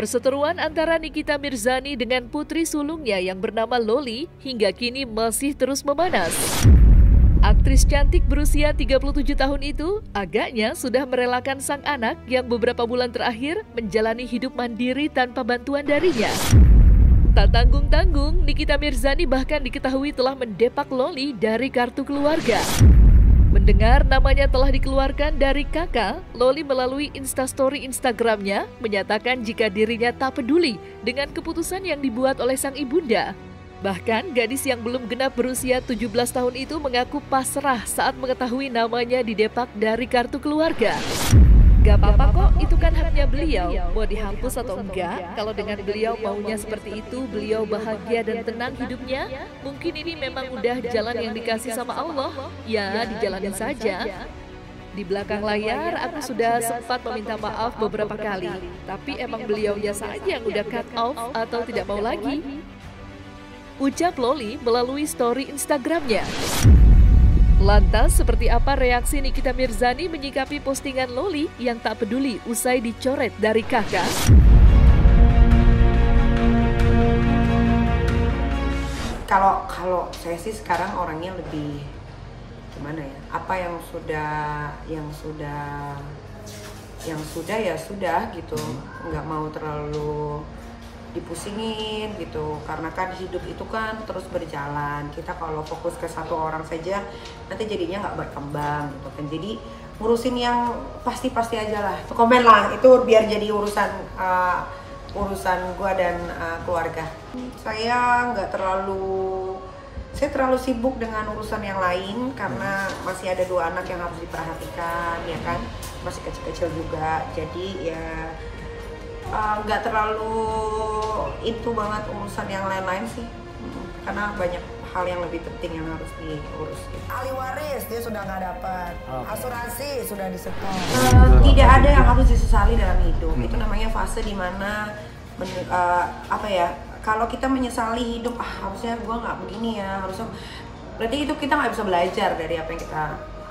Perseteruan antara Nikita Mirzani dengan putri sulungnya yang bernama Loli hingga kini masih terus memanas. Aktris cantik berusia 37 tahun itu agaknya sudah merelakan sang anak yang beberapa bulan terakhir menjalani hidup mandiri tanpa bantuan darinya. Tak tanggung-tanggung, Nikita Mirzani bahkan diketahui telah mendepak Loli dari kartu keluarga. Mendengar namanya telah dikeluarkan dari kakak, Loli melalui instastory Instagramnya menyatakan jika dirinya tak peduli dengan keputusan yang dibuat oleh sang ibunda. Bahkan gadis yang belum genap berusia 17 tahun itu mengaku pasrah saat mengetahui namanya didepak dari kartu keluarga. Gak apa-apa kok, itu kan haknya beliau, mau dihapus atau enggak. Kalau dengan beliau maunya seperti itu, beliau bahagia dan tenang hidupnya, mungkin ini memang udah jalan yang dikasih sama Allah, ya dijalanin saja. Di belakang layar, aku sudah sempat meminta maaf beberapa kali, tapi emang beliaunya saja yang udah cut off atau tidak mau lagi. Ucap Loli melalui story Instagramnya. Lantas, seperti apa reaksi Nikita Mirzani menyikapi postingan Loli yang tak peduli usai dicoret dari kakak? Kalau saya sih sekarang orangnya lebih gimana ya? Apa yang sudah ya sudah gitu. Nggak mau terlalu dipusingin gitu, karena kan hidup itu kan terus berjalan. Kita kalau fokus ke satu orang saja nanti jadinya nggak berkembang gitu kan. Jadi ngurusin yang pasti aja lah. Komen lah, itu biar jadi urusan gua dan keluarga. Saya terlalu sibuk dengan urusan yang lain karena masih ada 2 anak yang harus diperhatikan, ya kan, masih kecil-kecil juga. Jadi ya nggak terlalu itu banget urusan yang lain-lain sih, karena banyak hal yang lebih penting yang harus diurus. Ahli waris dia sudah nggak dapat, asuransi sudah disetor. Tidak ada yang harus disesali dalam hidup. Itu namanya fase dimana kalau kita menyesali hidup, harusnya gue nggak begini ya, harusnya, berarti itu kita nggak bisa belajar dari apa yang kita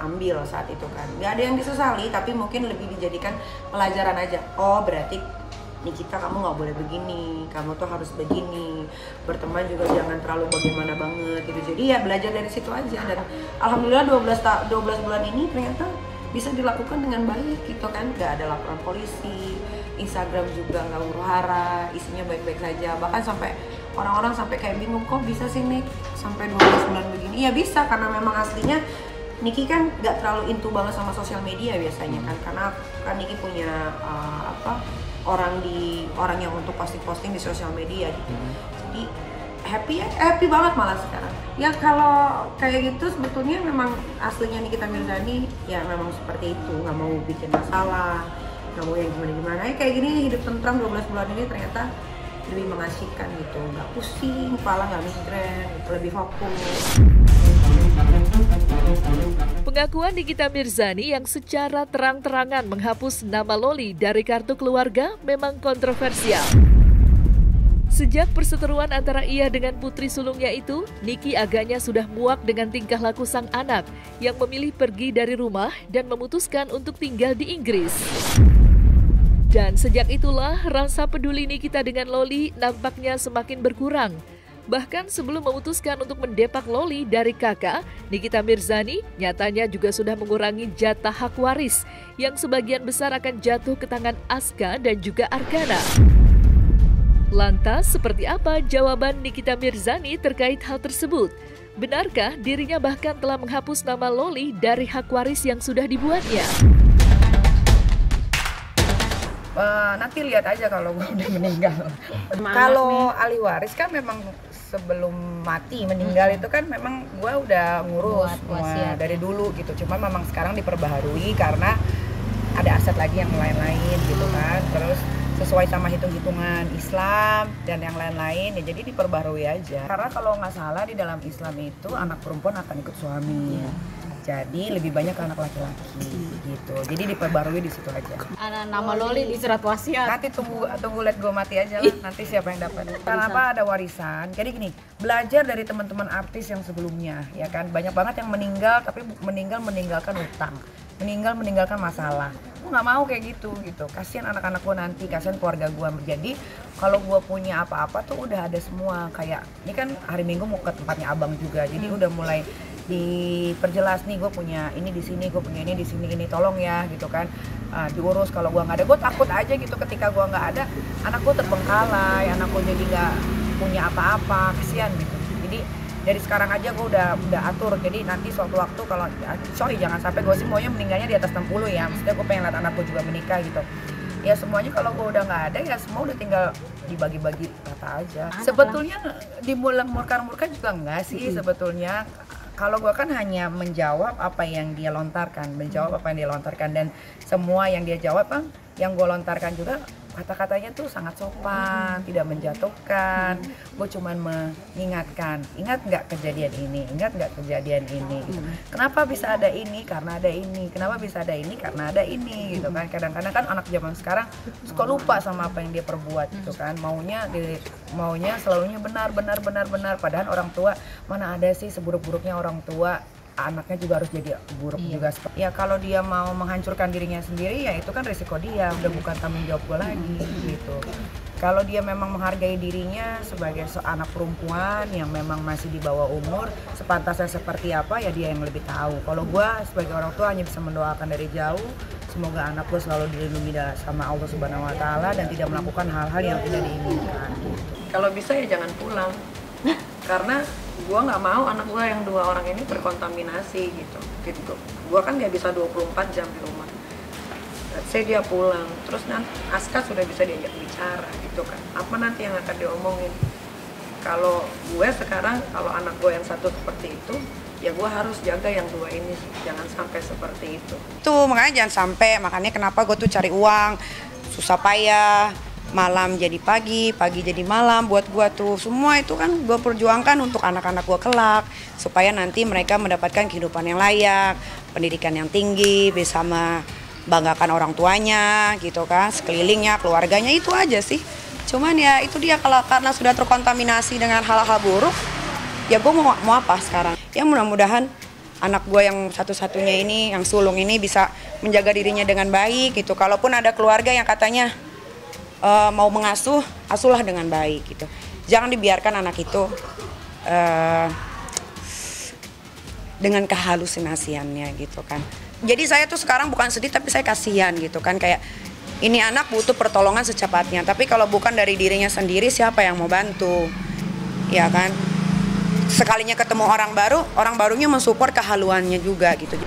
ambil saat itu kan. Nggak ada yang disesali, tapi mungkin lebih dijadikan pelajaran aja. Oh berarti Nikita, kamu nggak boleh begini, kamu tuh harus begini, berteman juga jangan terlalu bagaimana banget gitu. Jadi ya belajar dari situ aja, dan alhamdulillah 12 bulan ini ternyata bisa dilakukan dengan baik gitu kan. Nggak ada laporan polisi, Instagram juga nggak huru-hara, isinya baik-baik saja. Bahkan sampai orang-orang sampai kayak bingung, kok bisa sih Nik sampai 12 bulan begini? Ya bisa, karena memang aslinya Niki kan nggak terlalu into banget sama sosial media biasanya kan, karena kan Niki punya orang yang untuk posting di sosial media gitu. Jadi happy banget malah sekarang. Ya kalau kayak gitu sebetulnya memang aslinya Nikita Mirzani ya memang seperti itu, nggak mau bikin masalah, nggak mau yang gimana-gimana. Kayak gini hidup tentram 12 bulan ini ternyata lebih mengasihkan gitu, nggak pusing, kepala nggak migrain, lebih fokus. Pengakuan Nikita Mirzani yang secara terang-terangan menghapus nama Loli dari kartu keluarga memang kontroversial. Sejak perseteruan antara ia dengan putri sulungnya itu, Niki agaknya sudah muak dengan tingkah laku sang anak yang memilih pergi dari rumah dan memutuskan untuk tinggal di Inggris. Dan sejak itulah rasa peduli Nikita dengan Loli nampaknya semakin berkurang. Bahkan sebelum memutuskan untuk mendepak Loli dari kakak, Nikita Mirzani nyatanya juga sudah mengurangi jatah hak waris yang sebagian besar akan jatuh ke tangan Aska dan juga Argana. Lantas, seperti apa jawaban Nikita Mirzani terkait hal tersebut? Benarkah dirinya bahkan telah menghapus nama Loli dari hak waris yang sudah dibuatnya? Nanti lihat aja kalau gue udah meninggal. Kalau ahli waris kan memang sebelum mati meninggal itu kan memang gue udah ngurus dari dulu gitu. Cuma memang sekarang diperbaharui karena ada aset lagi yang lain-lain gitu kan. Terus sesuai sama hitung-hitungan Islam dan yang lain-lain ya, jadi diperbaharui aja. Karena kalau nggak salah di dalam Islam itu anak perempuan akan ikut suami. Jadi lebih banyak anak laki-laki gitu. Jadi diperbarui di situ aja. Nama Loli di surat wasiat. Nanti tunggu lihat gue mati aja lah. Nanti siapa yang dapat. Kenapa ada warisan? Jadi gini, belajar dari teman-teman artis yang sebelumnya, ya kan. Banyak banget yang meninggal tapi meninggalkan utang. meninggalkan masalah. Gue nggak mau kayak gitu. Kasihan anak-anak gue nanti, kasihan keluarga gue. Jadi kalau gue punya apa-apa tuh udah ada semua. Kayak ini kan hari Minggu mau ke tempatnya abang juga, jadi udah mulai diperjelas nih, gue punya ini di sini, gue punya ini di sini, ini tolong ya gitu kan. Diurus. Kalau gue nggak ada, gue takut aja gitu ketika gue nggak ada, anak gue terbengkalai, anak gue jadi nggak punya apa-apa, kasihan gitu. Jadi dari sekarang aja gue udah atur, jadi nanti suatu waktu kalau jangan sampai gue sih maunya meninggalnya di atas 60 ya, maksudnya gue pengen lihat anak gue juga menikah gitu ya. Semuanya kalau gue udah nggak ada ya semua udah tinggal dibagi-bagi rata aja. Sebetulnya dimurka juga enggak sih sebetulnya. Kalau gue kan hanya menjawab apa yang dia lontarkan, dan semua yang dia jawab kan, yang gue lontarkan juga kata-katanya tuh sangat sopan, tidak menjatuhkan. Gue cuman mengingatkan, ingat nggak kejadian ini, gitu. Kenapa bisa ada ini? Karena ada ini. Kenapa bisa ada ini? Karena ada ini, gitu kan. Kadang-kadang kan anak zaman sekarang suka lupa sama apa yang dia perbuat, gitu kan. Maunya selalunya benar. Padahal orang tua, mana ada sih seburuk-buruknya orang tua, anaknya juga harus jadi buruk juga. Ya kalau dia mau menghancurkan dirinya sendiri ya itu kan risiko dia, udah bukan tanggung jawab gue lagi gitu. Kalau dia memang menghargai dirinya sebagai anak perempuan yang memang masih di bawah umur, sepantasnya seperti apa ya dia yang lebih tahu. Kalau gue sebagai orang tua hanya bisa mendoakan dari jauh, semoga anak gue selalu dilindungi sama Allah Subhanahu Wa Taala dan tidak melakukan hal-hal yang tidak diinginkan. Kalau bisa ya jangan pulang, karena gue nggak mau anak gue yang 2 orang ini terkontaminasi gitu. Gue kan nggak bisa 24 jam di rumah. Saya dia pulang, terus nanti Aska sudah bisa diajak bicara gitu kan. Apa nanti yang akan diomongin? Kalau gue sekarang, kalau anak gue yang satu seperti itu, ya gue harus jaga yang 2 ini, jangan sampai seperti itu. Makanya jangan sampai, makanya kenapa gue tuh cari uang, susah payah, malam jadi pagi, pagi jadi malam buat gua tuh. Semua itu kan gua perjuangkan untuk anak-anak gua kelak, supaya nanti mereka mendapatkan kehidupan yang layak, pendidikan yang tinggi, bisa membanggakan orang tuanya gitu kan, sekelilingnya, keluarganya, itu aja sih. Cuman ya itu dia, karena sudah terkontaminasi dengan hal-hal buruk, ya gua mau apa sekarang? Ya mudah-mudahan anak gua yang satu-satunya ini, yang sulung ini bisa menjaga dirinya dengan baik gitu. Kalaupun ada keluarga yang katanya mau mengasuh, asuhlah dengan baik gitu. Jangan dibiarkan anak itu dengan kehalusinasiannya gitu kan. Jadi saya tuh sekarang bukan sedih tapi saya kasihan gitu kan, kayak ini anak butuh pertolongan secepatnya. Tapi kalau bukan dari dirinya sendiri, siapa yang mau bantu? Ya kan. Sekalinya ketemu orang baru, orang barunya mensupport kehaluannya juga gitu.